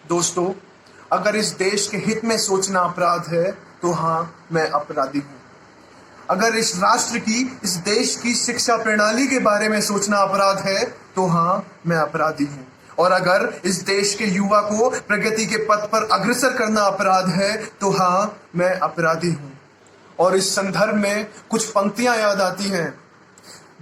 दोस्तों, अगर इस देश के हित में सोचना अपराध है तो हाँ, मैं अपराधी हूँ। अगर इस राष्ट्र की, इस देश की शिक्षा प्रणाली के बारे में सोचना अपराध है तो हाँ, मैं अपराधी हूँ। और अगर इस देश के युवा को प्रगति के पथ पर अग्रसर करना अपराध है तो हाँ, मैं अपराधी हूँ। और इस संदर्भ में कुछ पंक्तियां याद आती हैं।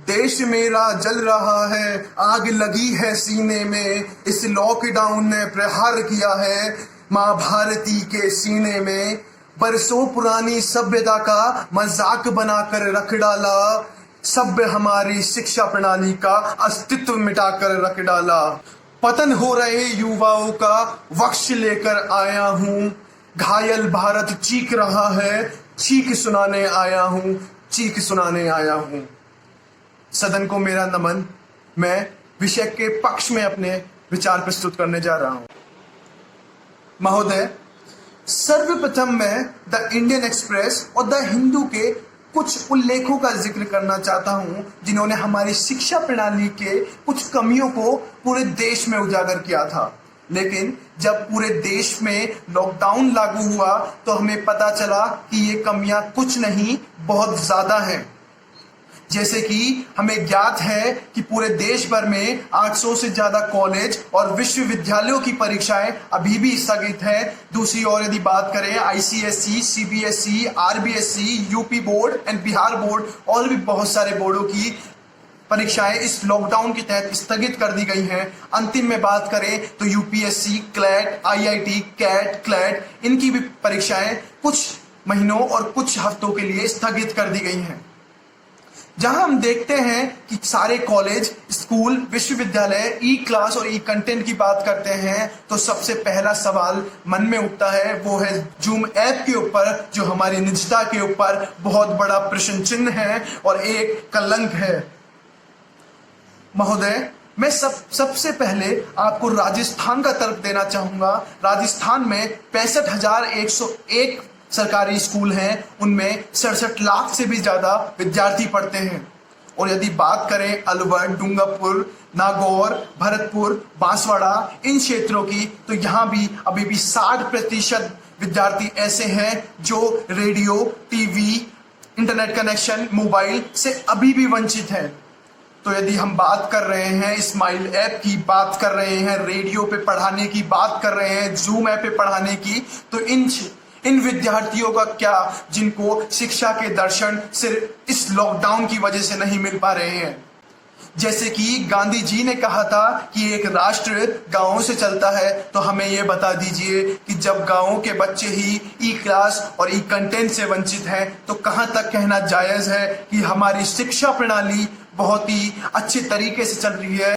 देश मेरा जल रहा है, आग लगी है सीने में, इस लॉकडाउन ने प्रहार किया है माँ भारती के सीने में। बरसों पुरानी सभ्यता का मजाक बनाकर रख डाला, सभ्य हमारी शिक्षा प्रणाली का अस्तित्व मिटाकर रख डाला। पतन हो रहे युवाओं का वक्ष लेकर आया हूँ, घायल भारत चीख रहा है, चीख सुनाने आया हूँ, चीख सुनाने आया हूँ। सदन को मेरा नमन। मैं विषय के पक्ष में अपने विचार प्रस्तुत करने जा रहा हूँ। महोदय, सर्वप्रथम मैं द इंडियन एक्सप्रेस और द हिंदू के कुछ उल्लेखों का जिक्र करना चाहता हूं जिन्होंने हमारी शिक्षा प्रणाली के कुछ कमियों को पूरे देश में उजागर किया था। लेकिन जब पूरे देश में लॉकडाउन लागू हुआ तो हमें पता चला कि ये कमियां कुछ नहीं, बहुत ज्यादा हैं। जैसे कि हमें ज्ञात है कि पूरे देश भर में 800 से ज्यादा कॉलेज और विश्वविद्यालयों की परीक्षाएं अभी भी स्थगित है। दूसरी ओर यदि बात करें ICSE, CBSE, RBSE, UP board and Bihar board और भी बहुत सारे बोर्डों की परीक्षाएं इस लॉकडाउन के तहत स्थगित कर दी गई हैं। अंतिम में बात करें तो UPSC, CLAT, IIT, CAT, CLAT, इनकी भी परीक्षाएं कुछ महीनों और कुछ हफ्तों के लिए स्थगित कर दी गई हैं। जहां हम देखते हैं कि सारे कॉलेज, स्कूल, विश्वविद्यालय ई क्लास और ई कंटेंट की बात करते हैं तो सबसे पहला सवाल मन में उठता है वो है जूम ऐप के ऊपर, जो हमारी निजता के ऊपर बहुत बड़ा प्रश्न चिन्ह है और एक कलंक है। महोदय, मैं सबसे पहले आपको राजस्थान का तर्क देना चाहूंगा। राजस्थान में 65,101 सरकारी स्कूल हैं, उनमें 67 लाख से भी ज्यादा विद्यार्थी पढ़ते हैं। और यदि बात करें अलवर, डूंगरपुर, नागौर, भरतपुर, बांसवाड़ा, इन क्षेत्रों की, तो यहाँ भी अभी भी 60% विद्यार्थी ऐसे हैं जो radio, TV, internet connection, mobile से अभी भी वंचित हैं। तो यदि हम बात कर रहे हैं स्माइल ऐप की, बात कर रहे हैं रेडियो पे पढ़ाने की, बात कर रहे हैं जूम ऐप पे पढ़ाने की, तो इन विद्यार्थियों का क्या जिनको शिक्षा के दर्शन सिर्फ इस लॉकडाउन की वजह से नहीं मिल पा रहे हैं। जैसे कि गांधी जी ने कहा था कि एक राष्ट्र गांवों से चलता है, तो हमें यह बता दीजिए कि जब गांवों के बच्चे ही ई क्लास और ई कंटेंट से वंचित हैं तो कहां तक कहना जायज है कि हमारी शिक्षा प्रणाली बहुत ही अच्छे तरीके से चल रही है।